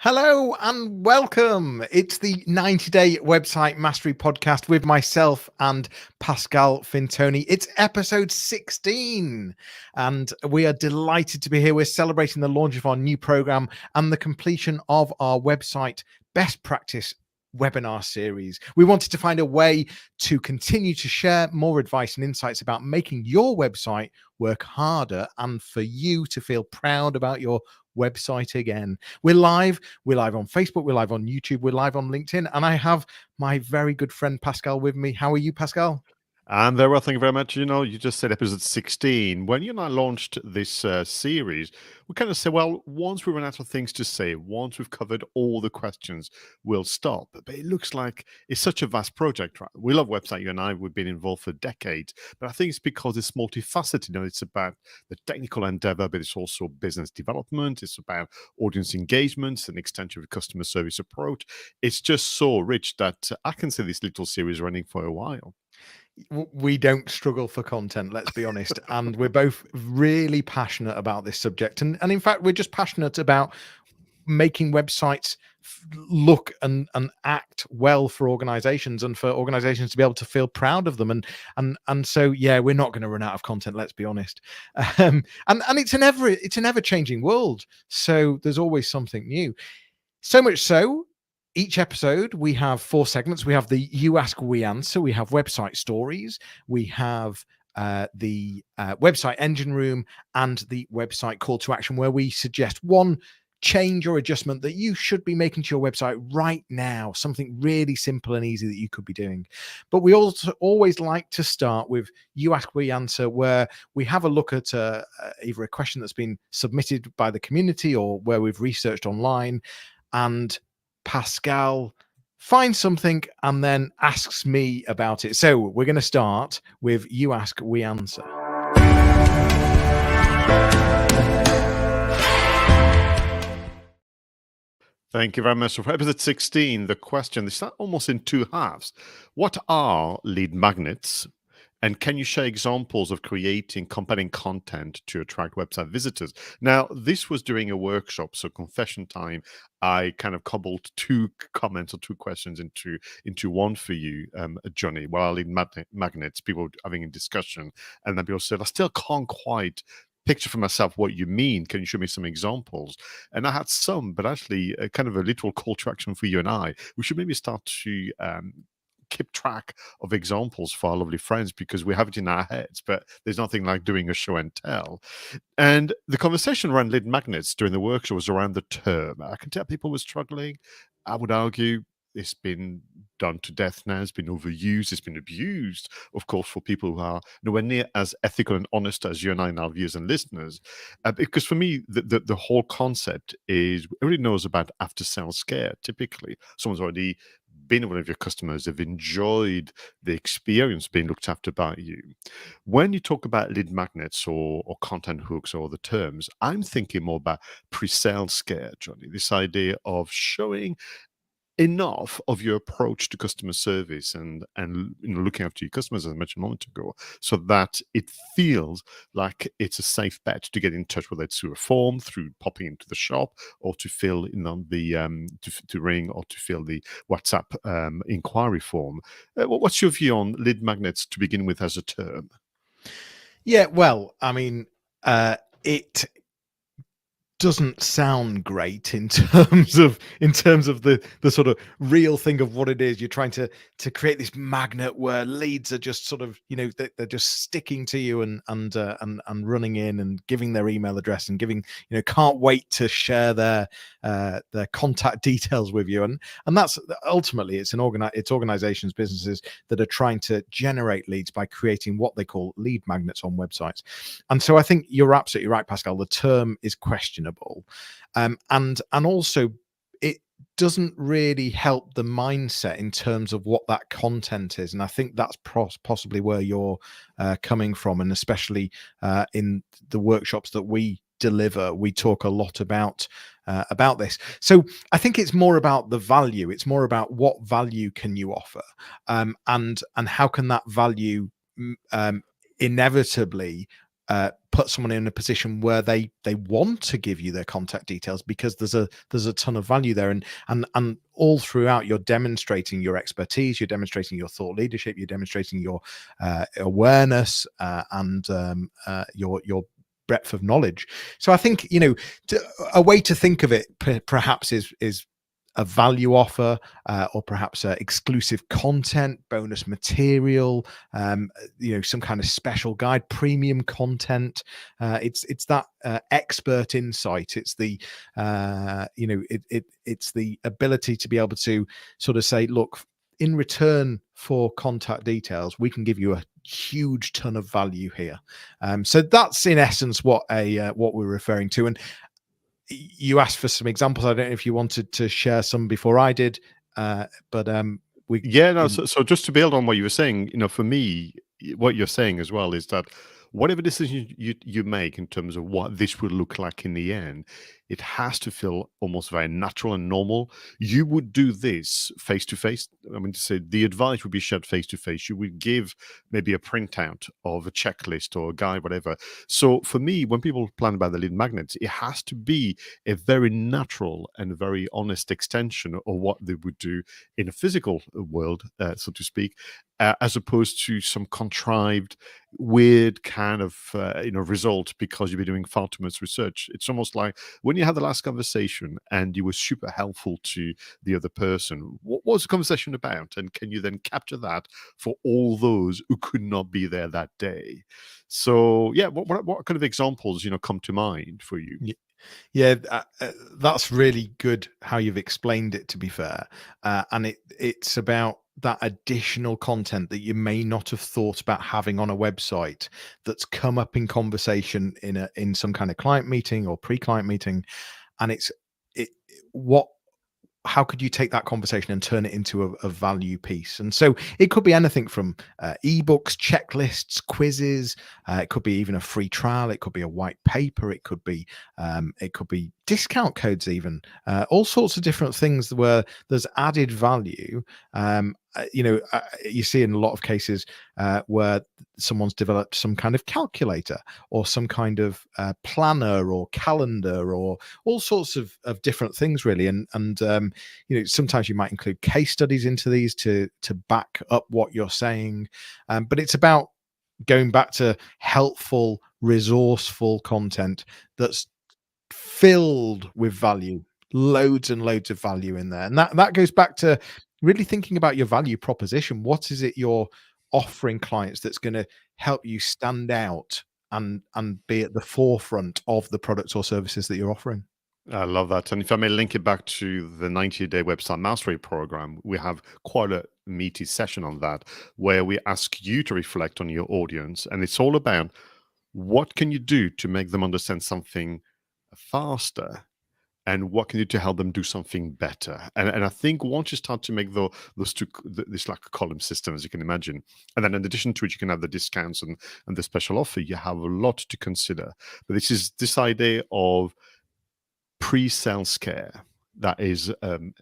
Hello and welcome. It's the 90-day website mastery podcast with myself and Pascal Fintoni. It's episode 16 and we are delighted to be here. We're celebrating the launch of our new program and the completion of our website best practice webinar series. We wanted to find a way to continue to share more advice and insights about making your website work harder and for you to feel proud about your website again. We're live on Facebook, we're live on YouTube, we're live on LinkedIn, and I have my very good friend Pascal with me. How are you, Pascal? I'm very well, thank you very much. You just said episode 16. When you and I launched this series, we kind of said, well, once we run out of things to say, once we've covered all the questions, we'll stop. But it looks like it's such a vast project, right? We love website, you and I, we've been involved for decades, but I think it's because it's multifaceted. It's about the technical endeavor, but it's also business development. It's about audience engagement, it's an extension of customer service approach. It's just so rich that I can see this little series running for a while. We don't struggle for content, let's be honest, and we're both really passionate about this subject, and in fact we're just passionate about making websites look and act well for organizations, and for organizations to be able to feel proud of them, and so yeah, we're not going to run out of content, let's be honest. And it's an ever changing world, so there's always something new. So much so, each episode we have 4 segments. We have the You Ask, We Answer. We have website stories. We have the website engine room and the website call to action, where we suggest one change or adjustment that you should be making to your website right now, something really simple and easy that you could be doing. But we also always like to start with You Ask, We Answer, where we have a look at either a question that's been submitted by the community or where we've researched online, and Pascal finds something and then asks me about it. So we're going to start with You Ask, We Answer. Thank you very much. For episode 16, the question is almost in 2 halves. What are lead magnets? And can you share examples of creating compelling content to attract website visitors? Now, this was during a workshop, so confession time. I kind of cobbled 2 comments or 2 questions into one for you, Jonny. What are lead magnets? People having a discussion, and then people said, I still can't quite picture for myself what you mean. Can you show me some examples? And I had some, but actually kind of a literal call to action for you and I. We should maybe start to keep track of examples for our lovely friends, because we have it in our heads, but there's nothing like doing a show and tell. And the conversation around lead magnets during the workshop was around the term. I can tell people were struggling. I would argue it's been done to death now. It's been overused. It's been abused, of course, for people who are nowhere near as ethical and honest as you and I and our viewers and listeners. Because for me, the whole concept is, everybody knows about after-sales care. Typically, someone's already been one of your customers, have enjoyed the experience being looked after by you. When you talk about lead magnets or content hooks or the terms, I'm thinking more about pre-sale scare, Jonny. This idea of showing enough of your approach to customer service and looking after your customers, as I mentioned a moment ago, so that it feels like it's a safe bet to get in touch, whether it's through a form, through popping into the shop, or to fill in on the to ring or to fill the WhatsApp inquiry form. What's your view on lead magnets to begin with as a term? Yeah, well, I mean, it doesn't sound great in terms of the sort of real thing of what it is. You're trying to create this magnet where leads are just sort of, they're just sticking to you and running in and giving their email address and giving, can't wait to share their contact details with you, and that's ultimately it's organizations, businesses that are trying to generate leads by creating what they call lead magnets on websites. And so I think you're absolutely right, Pascal. The term is questionable. And also it doesn't really help the mindset in terms of what that content is, and I think that's possibly where you're coming from, and especially in the workshops that we deliver, we talk a lot about this. So I think it's more about the value. It's more about what value can you offer, and how can that value inevitably put someone in a position where they want to give you their contact details because there's a ton of value there, and all throughout you're demonstrating your expertise, you're demonstrating your thought leadership, you're demonstrating your awareness and your breadth of knowledge. So I think, you know, a way to think of it perhaps is a value offer, or perhaps exclusive content, bonus material, you know, some kind of special guide, premium content. It's that expert insight. It's the you know, it's the ability to be able to sort of say, look, in return for contact details, we can give you a huge ton of value here. So that's in essence what we're referring to. And you asked for some examples. I don't know if you wanted to share some before I did, but we Yeah, no. So just to build on what you were saying, you know, for me, what you're saying as well is that whatever decision you make in terms of what this will look like in the end, it has to feel almost very natural and normal. You would do this face to face. I mean, to say the advice would be shared face to face. You would give maybe a printout of a checklist or a guide, whatever. So for me, when people plan about the lead magnets, it has to be a very natural and very honest extension of what they would do in a physical world, so to speak, as opposed to some contrived, weird kind of result because you've been doing far too much research. It's almost like when you had the last conversation and you were super helpful to the other person. What was the conversation about, and can you then capture that for all those who could not be there that day? So yeah, what kind of examples come to mind for you? Yeah, that's really good how you've explained it, to be fair. And it's about that additional content that you may not have thought about having on a website that's come up in conversation in some kind of client meeting or pre-client meeting. And what how could you take that conversation and turn it into a value piece? And so it could be anything from ebooks, checklists, quizzes. It could be even a free trial. It could be a white paper. It could be discount codes, even all sorts of different things where there's added value. You see in a lot of cases where someone's developed some kind of calculator or some kind of planner or calendar or all sorts of different things, really. And sometimes you might include case studies into these to back up what you're saying. But it's about going back to helpful, resourceful content that's filled with value, loads and loads of value in there. And that goes back to really thinking about your value proposition. What is it you're offering clients that's going to help you stand out and be at the forefront of the products or services that you're offering? I love that. And if I may link it back to the 90-day website mastery program, we have quite a meaty session on that where we ask you to reflect on your audience. And it's all about what can you do to make them understand something faster, and what can you do to help them do something better. And I think once you start to make those two, this like a column system, as you can imagine, and then in addition to it, you can have the discounts and the special offer, you have a lot to consider. But this idea of pre-sales care that is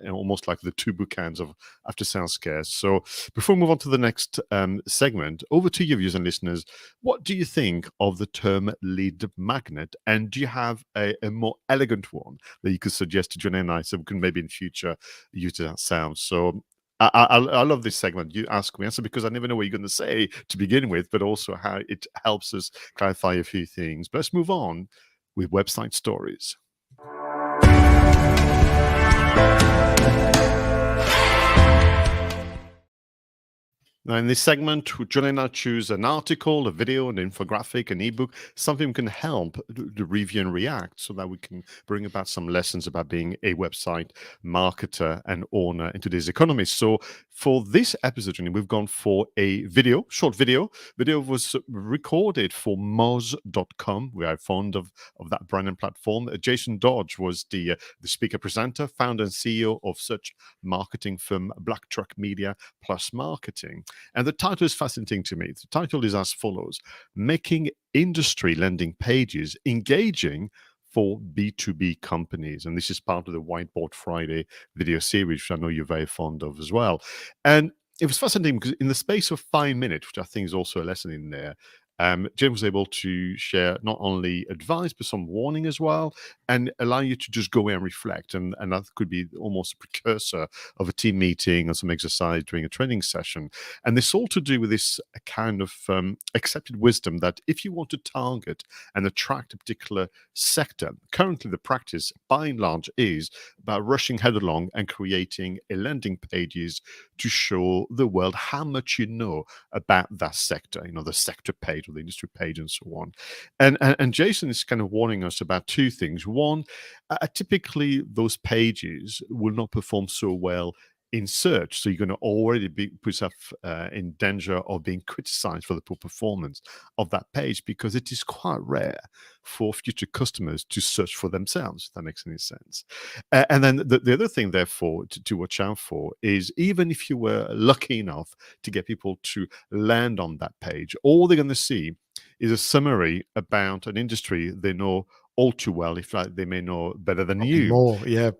almost like the two bookends of after sales care. So before we move on to the next segment, over to you, viewers and listeners. What do you think of the term lead magnet? And do you have a more elegant one that you could suggest to Jonny and I, so we can maybe in future use it ourselves? So I love this segment. You ask me answer because I never know what you're going to say to begin with, but also how it helps us clarify a few things. But let's move on with website stories. Now, in this segment, Jonny and I choose an article, a video, an infographic, an ebook, something we can help to review and react so that we can bring about some lessons about being a website marketer and owner in today's economy. So for this episode, Jonny, we've gone for a video, short video. Video was recorded for Moz.com. We are fond of that brand and platform. Jason Dodge was the speaker presenter, founder and CEO of such marketing firm Black Truck Media Plus Marketing. And the title is fascinating to me. The title is as follows: Making Industry Landing Pages Engaging for B2B Companies. And this is part of the Whiteboard Friday video series, which I know you're very fond of as well. And it was fascinating because in the space of 5 minutes, which I think is also a lesson in there, James was able to share not only advice, but some warning as well, and allow you to just go away and reflect. And that could be almost a precursor of a team meeting or some exercise during a training session. And this all to do with this kind of accepted wisdom that if you want to target and attract a particular sector, currently the practice by and large is about rushing headlong and creating a landing pages to show the world how much you know about that sector, the sector page or the industry page and so on. And Jason is kind of warning us about two things. One, typically those pages will not perform so well in search. So you're going to already put yourself in danger of being criticized for the poor performance of that page, because it is quite rare for future customers to search for themselves, if that makes any sense. And then the other thing, therefore, to watch out for is, even if you were lucky enough to get people to land on that page, all they're going to see is a summary about an industry they know all too well, if like they may know better than Probably you. more, yeah.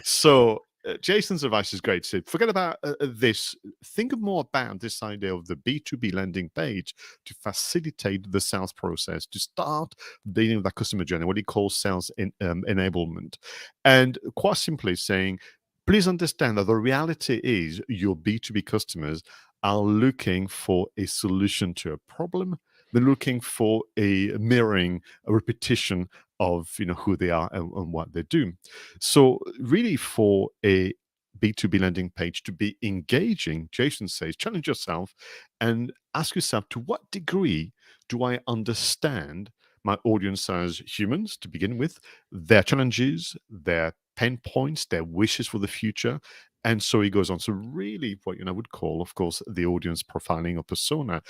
So Jason's advice is great. So forget about this. Think more about this idea of the B2B landing page to facilitate the sales process, to start dealing with that customer journey, what he calls sales enablement. And quite simply saying, please understand that the reality is your B2B customers are looking for a solution to a problem. They're looking for a mirroring, a repetition of who they are and what they do. So really, for a B2B landing page to be engaging, Jason says, challenge yourself and ask yourself, to what degree do I understand my audience as humans to begin with, their challenges, their pain points, their wishes for the future? And so he goes on. So really what I would call, of course, the audience profiling or persona,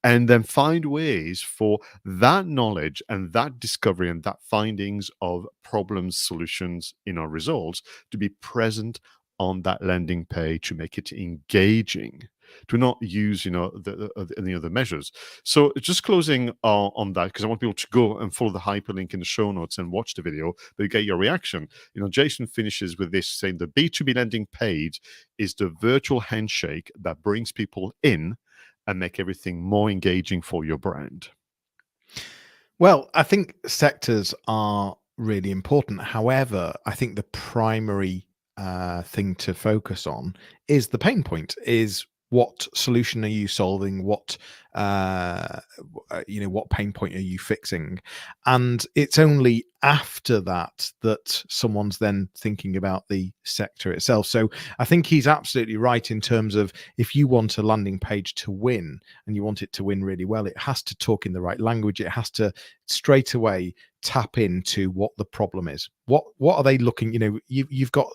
and then find ways for that knowledge and that discovery and that findings of problems, solutions in our results to be present on that landing page, to make it engaging, to not use any other measures. So just closing on that, because I want people to go and follow the hyperlink in the show notes and watch the video, but get your reaction. Jason finishes with this, saying the B2B landing page is the virtual handshake that brings people in and make everything more engaging for your brand. Well, I think sectors are really important. However, I think the primary thing to focus on is the pain point, is what solution are you solving? What what pain point are you fixing? And it's only after that that someone's then thinking about the sector itself. So I think he's absolutely right in terms of, if you want a landing page to win and you want it to win really well, it has to talk in the right language. It has to straight away tap into what the problem is. What are they looking? You've got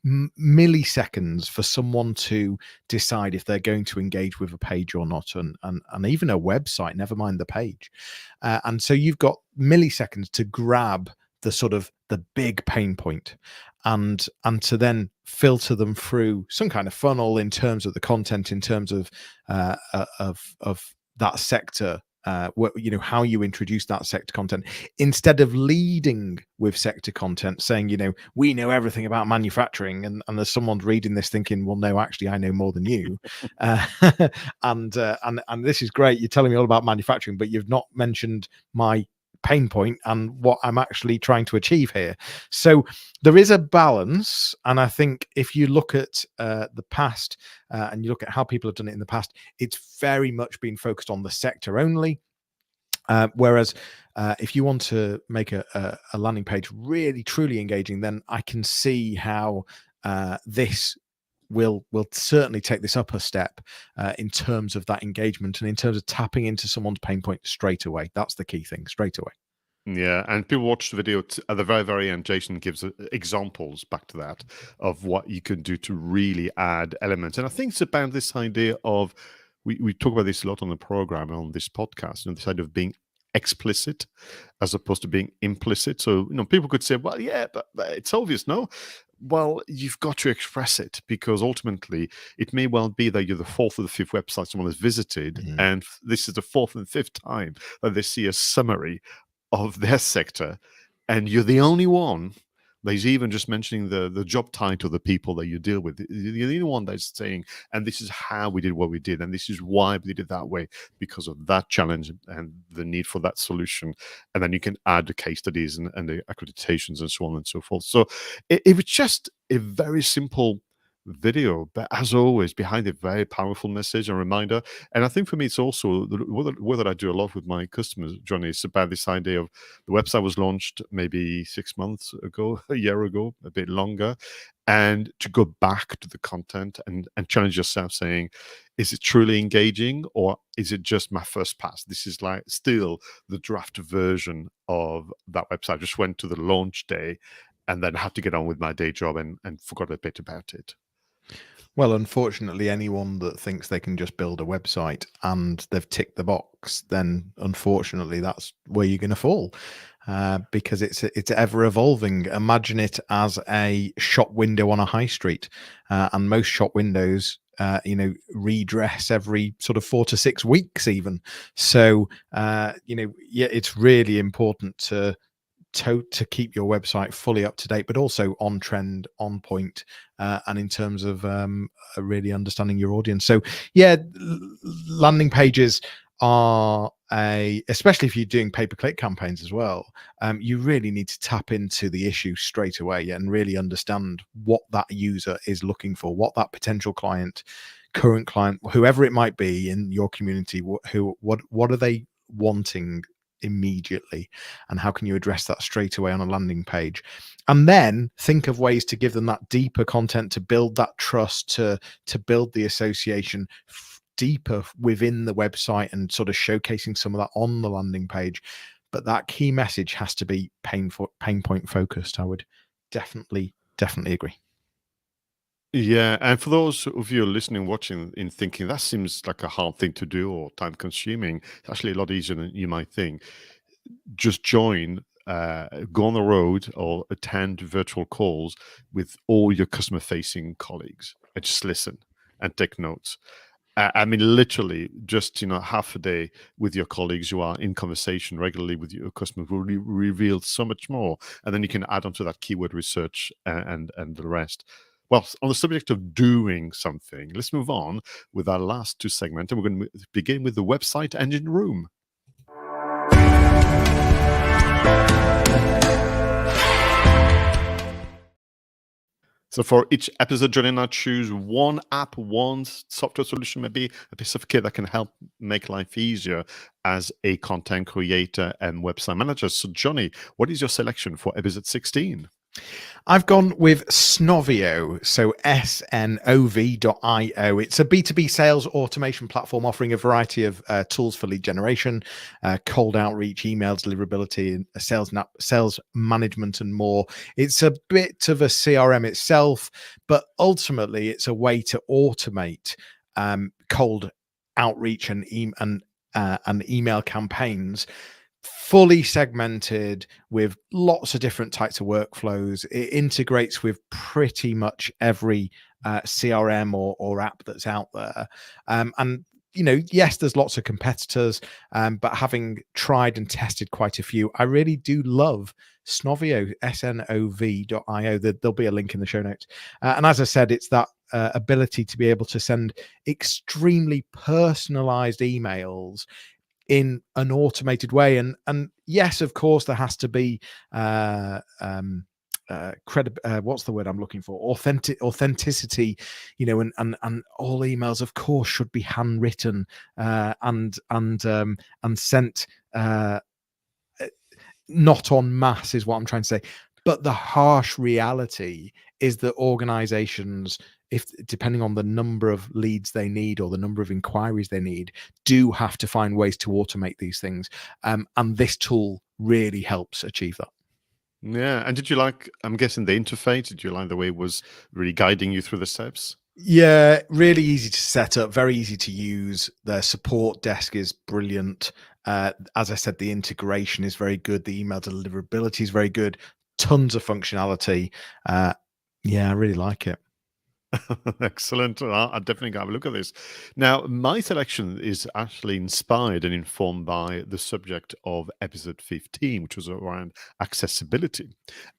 milliseconds for someone to decide if they're going to engage with a page or not, and even a website, never mind the page. And so you've got milliseconds to grab the sort of the big pain point and to then filter them through some kind of funnel in terms of the content, in terms of that sector. How you introduce that sector content, instead of leading with sector content saying, we know everything about manufacturing, and there's someone reading this thinking, well, no, actually I know more than you. And this is great, you're telling me all about manufacturing, but you've not mentioned my pain point and what I'm actually trying to achieve here. So there is a balance, and I think if you look at the past and you look at how people have done it in the past, it's very much been focused on the sector only. Whereas if you want to make a landing page really truly engaging, then I can see how this will certainly take this up a step in terms of that engagement and in terms of tapping into someone's pain point straight away. That's the key thing, straight away. Yeah, and people watch the video at the very, very end. Jason gives examples back to that of what you can do to really add elements. And I think it's about this idea of, we talk about this a lot on the program and on this podcast, and this idea of being explicit as opposed to being implicit. So, people could say, well, yeah, but it's obvious, no? Well, you've got to express it, because ultimately it may well be that you're the fourth or the fifth website someone has visited, and this is the fourth and fifth time that they see a summary of their sector, and you're the only one There's even just mentioning the job title, the people that you deal with. You're the only one that's saying, and this is how we did what we did, and this is why we did it that way, because of that challenge and the need for that solution. And then you can add the case studies and the accreditations and so on and so forth. So it was just a very simple video, but as always, behind a very powerful message and reminder. And I think for me, it's also what that I do a lot with my customers, Johnny, is about this idea of the website was launched maybe 6 months ago, a year ago, a bit longer, and to go back to the content and challenge yourself, saying, is it truly engaging, or is it just my first pass? This is like still the draft version of that website. I just went to the launch day and then had to get on with my day job and forgot a bit about it. Well, unfortunately, anyone that thinks they can just build a website and they've ticked the box, then unfortunately, that's where you're going to fall, because it's ever evolving. Imagine it as a shop window on a high street, and most shop windows, redress every sort of 4 to 6 weeks, even. So, it's really important to keep your website fully up to date, but also on trend, on point, and in terms of really understanding your audience. So yeah, landing pages are especially if you're doing pay-per-click campaigns as well, you really need to tap into the issue straight away and really understand what that user is looking for, what that potential client, current client, whoever it might be in your community, what are they wanting immediately, and how can you address that straight away on a landing page? And then think of ways to give them that deeper content, to build that trust, to build the association deeper within the website, and sort of showcasing some of that on the landing page. But that key message has to be pain point focused. I would definitely agree. Yeah, and for those of you listening, watching, in thinking that seems like a hard thing to do or time consuming, it's actually a lot easier than you might think. Just join, go on the road or attend virtual calls with all your customer facing colleagues and just listen and take notes. I mean, literally, just half a day with your colleagues who are in conversation regularly with your customers will reveal so much more, and then you can add onto that keyword research and the rest. Well, on the subject of doing something, let's move on with our last two segments, and we're going to begin with the website engine room. So for each episode, Johnny and I choose one app, one software solution, maybe a piece of kit that can help make life easier as a content creator and website manager. So Johnny, what is your selection for episode 16? I've gone with Snovio, so snov.io. It's a B2B sales automation platform offering a variety of tools for lead generation, cold outreach, email deliverability, sales management, and more. It's a bit of a CRM itself, but ultimately it's a way to automate cold outreach and email campaigns, fully segmented with lots of different types of workflows. It integrates with pretty much every CRM or app that's out there. And yes, there's lots of competitors, but having tried and tested quite a few, I really do love Snovio, snov.io. There'll be a link in the show notes. And as I said, it's that ability to be able to send extremely personalized emails in an automated way. And yes, of course, there has to be what's the word I'm looking for? Authenticity, and all emails, of course, should be handwritten and sent not en masse, is what I'm trying to say. But the harsh reality is that organizations, depending on the number of leads they need or the number of inquiries they need, do have to find ways to automate these things. And this tool really helps achieve that. Yeah. And did you like, I'm guessing, the interface? Did you like the way it was really guiding you through the steps? Yeah, really easy to set up, very easy to use. Their support desk is brilliant. As I said, the integration is very good. The email deliverability is very good. Tons of functionality. Yeah, I really like it. Excellent. I'll definitely go have a look at this. Now, my selection is actually inspired and informed by the subject of episode 15, which was around accessibility.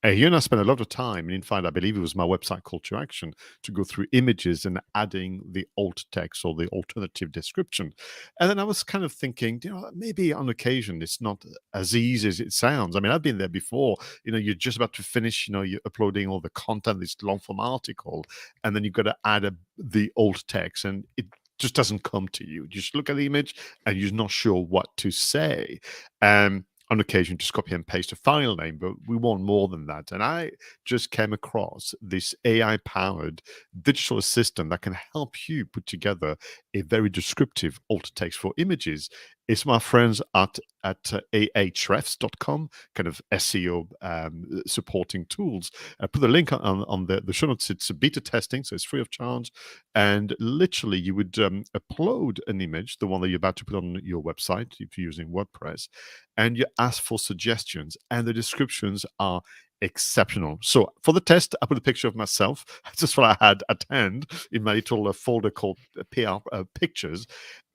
You and I spent a lot of time, and in fact, I believe it was my website Call to Action, to go through images and adding the alt text or the alternative description. And then I was kind of thinking, maybe on occasion it's not as easy as it sounds. I mean, I've been there before. You're just about to finish, you're uploading all the content, this long form article, and then you've got to add the alt text, and it just doesn't come to you. You just look at the image and you're not sure what to say. On occasion, just copy and paste a file name, but we want more than that. And I just came across this AI-powered digital assistant that can help you put together a very descriptive alt text for images. It's my friends at ahrefs.com, kind of SEO supporting tools. I put the link on the show notes. It's a beta testing, so it's free of charge. And literally, you would upload an image, the one that you're about to put on your website if you're using WordPress, and you ask for suggestions, and the descriptions are exceptional. So for the test, I put a picture of myself. That's what I had at hand in my little folder called PR pictures.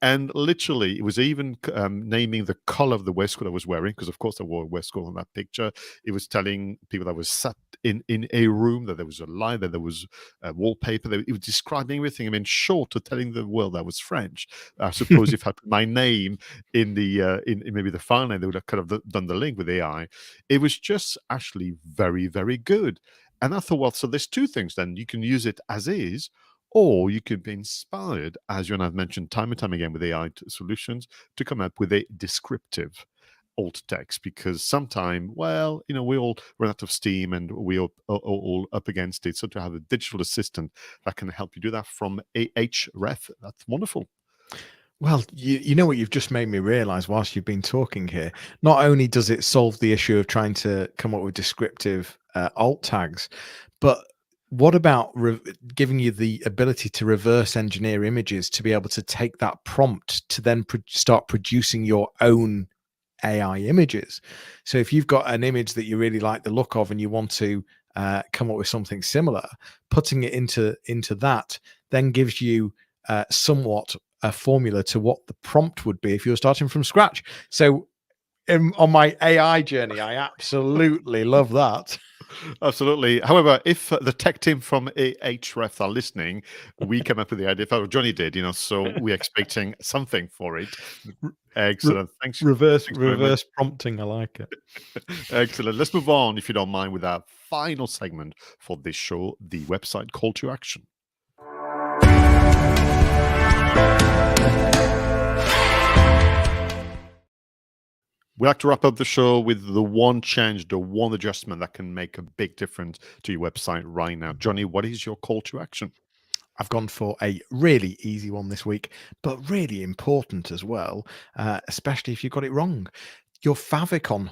And literally, it was even naming the color of the waistcoat I was wearing, because of course I wore a waistcoat on that picture. It was telling people that I was sat in a room, that there was a light, that there was wallpaper. It was describing everything. I mean, short to telling the world I was French. I suppose if I put my name in the in maybe the file name, they would have kind of done the link with AI. It was just actually very, very good. And I thought, well, so there's two things then. You can use it as is, or you could be inspired, as you and I've mentioned time and time again with AI solutions, to come up with a descriptive alt text, because sometime, well, we all run out of steam and we all up against it. So to have a digital assistant that can help you do that from Ahref, that's wonderful. Well, you know what you've just made me realize whilst you've been talking here. Not only does it solve the issue of trying to come up with descriptive alt tags, but what about giving you the ability to reverse engineer images to be able to take that prompt to then start producing your own AI images? So if you've got an image that you really like the look of and you want to come up with something similar, putting it into that then gives you somewhat a formula to what the prompt would be if you were starting from scratch. So on my AI journey, I absolutely love that. Absolutely. However, if the tech team from Ahrefs are listening, we came up with the idea. Johnny did, so we're expecting something for it. Excellent. Thanks. Reverse Thanks very much. prompting. I like it. Excellent. Let's move on, if you don't mind, with our final segment for this show, the website call to action. We like to wrap up the show with the one change, the one adjustment that can make a big difference to your website right now. Jonny, what is your call to action? I've gone for a really easy one this week, but really important as well, especially if you got it wrong. Your favicon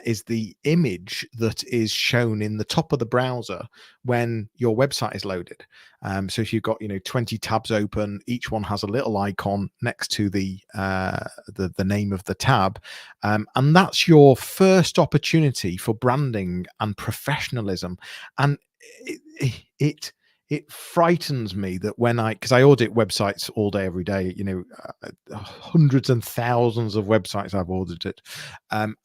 is the image that is shown in the top of the browser when your website is loaded. So if you've got 20 tabs open, each one has a little icon next to the name of the tab, and that's your first opportunity for branding and professionalism. And it frightens me that because I audit websites all day, every day, hundreds and thousands of websites I've audited, and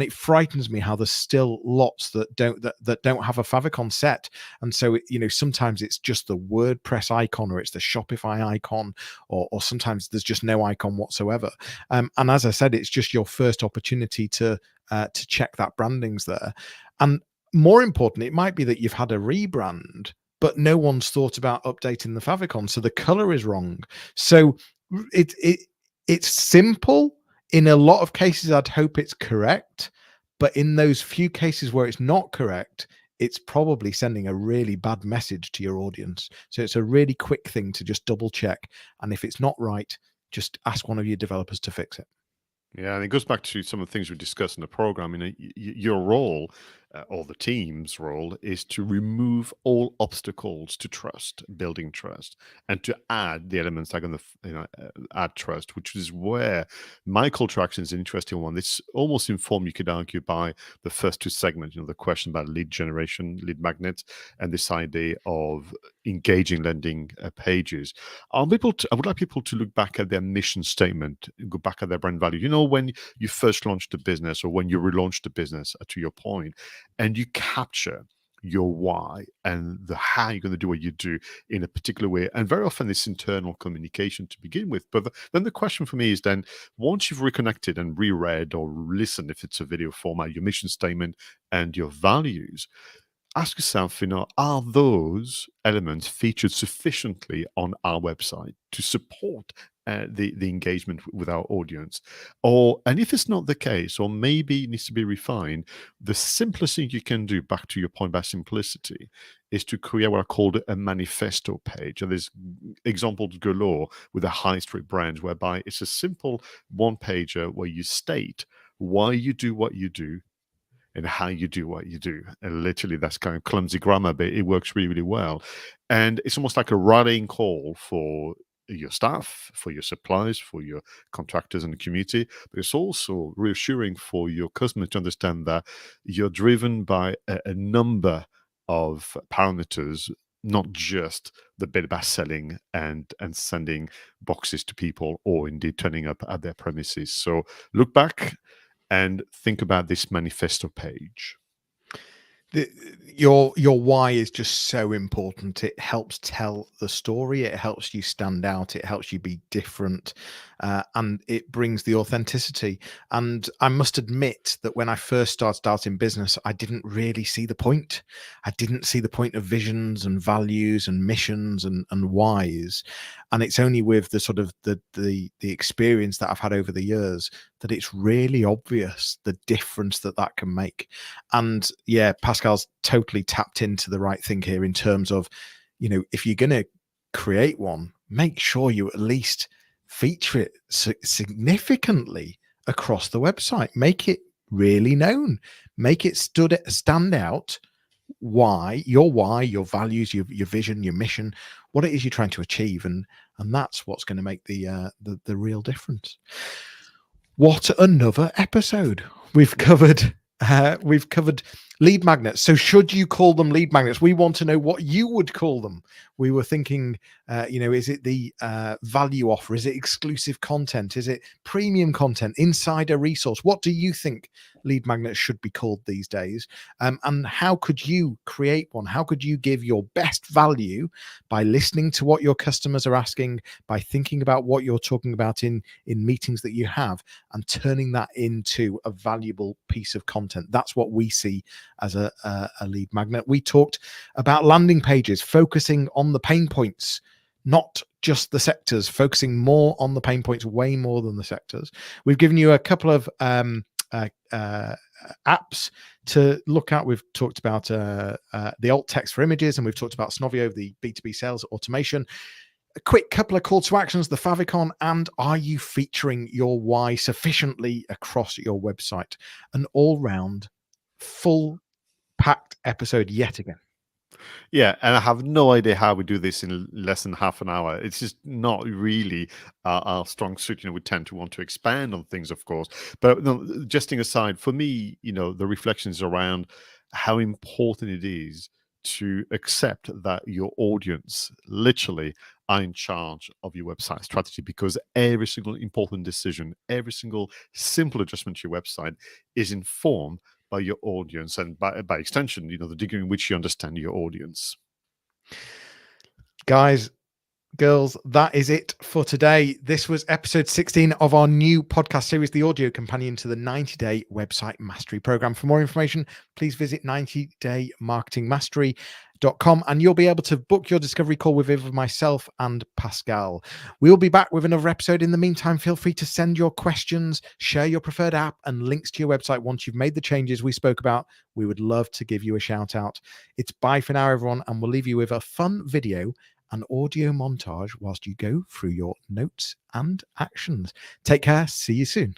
it frightens me how there's still lots that don't have a favicon set. And so sometimes it's just the WordPress icon, or it's the Shopify icon, or sometimes there's just no icon whatsoever. And as I said, it's just your first opportunity to check that branding's there. And more importantly, it might be that you've had a rebrand, but no one's thought about updating the favicon, so the color is wrong. So it's simple. In a lot of cases, I'd hope it's correct, but in those few cases where it's not correct, it's probably sending a really bad message to your audience. So it's a really quick thing to just double check, and if it's not right, just ask one of your developers to fix it. Yeah, and it goes back to some of the things we discussed in the program. Your role or the team's role is to remove all obstacles to trust, building trust, and to add the elements that are going to add trust, which is where my call to action is an interesting one. It's almost informed, you could argue, by the first two segments, the question about lead generation, lead magnets, and this idea of engaging landing pages. I would like people to look back at their mission statement, go back at their brand value. When you first launched a business or when you relaunched a business, to your point, and you capture your why and the how you're going to do what you do in a particular way. And very often it's internal communication to begin with. But then the question for me is then, once you've reconnected and reread or listened, if it's a video format, your mission statement and your values, ask yourself, are those elements featured sufficiently on our website to support the engagement with our audience? And if it's not the case, or maybe it needs to be refined, the simplest thing you can do, back to your point about simplicity, is to create what I called a manifesto page. And there's examples galore with the high street brands, whereby it's a simple one-pager where you state why you do what you do and how you do what you do. And literally, that's kind of clumsy grammar, but it works really, really well. And it's almost like a rallying call for your staff, for your suppliers, for your contractors and the community. But it's also reassuring for your customers to understand that you're driven by a number of parameters, not just the bit about selling and sending boxes to people, or indeed turning up at their premises. So look back and think about this manifesto page. Your why is just so important. It helps tell the story. It helps you stand out. It helps you be different, and it brings the authenticity. And I must admit that when I first started out in business, I didn't really see the point. I didn't see the point of visions and values and missions and whys. And it's only with the sort of the experience that I've had over the years that it's really obvious the difference that can make. And yeah, Pascal's totally tapped into the right thing here in terms of, if you're going to create one, make sure you at least feature it significantly across the website. Make it really known. Make it stand out. Why, your values, your vision, your mission, what it is you're trying to achieve, and that's what's going to make the real difference. What another episode. We've covered lead magnets. So should you call them lead magnets? We want to know what you would call them. We were thinking, is it the value offer? Is it exclusive content? Is it premium content, insider resource? What do you think lead magnets should be called these days? And how could you create one? How could you give your best value by listening to what your customers are asking, by thinking about what you're talking about in meetings that you have, and turning that into a valuable piece of content? That's what we see as a lead magnet. We talked about landing pages, focusing on the pain points, not just the sectors, focusing more on the pain points, way more than the sectors. We've given you a couple of apps to look at. We've talked about the alt text for images, and we've talked about Snovio, the B2B sales automation. A quick couple of call to actions, the Favicon, and are you featuring your why sufficiently across your website? An all-round, full-packed episode yet again. Yeah, and I have no idea how we do this in less than half an hour. It's just not really our strong suit. We tend to want to expand on things, of course. But no, jesting aside, for me, the reflections around how important it is to accept that your audience literally are in charge of your website strategy, because every single important decision, every single simple adjustment to your website is informed by your audience, and by extension, the degree in which you understand your audience. Guys, girls, that is it for today. This was episode 16 of our new podcast series, the audio companion to the 90-day website mastery program. For more information, please visit 90daymarketingmastery.com, and you'll be able to book your discovery call with either myself and Pascal. We'll be back with another episode. In the meantime, feel free to send your questions, share your preferred app and links to your website once you've made the changes we spoke about. We would love to give you a shout out. It's bye for now, everyone, and we'll leave you with a fun video and audio montage whilst you go through your notes and actions. Take care. See you soon.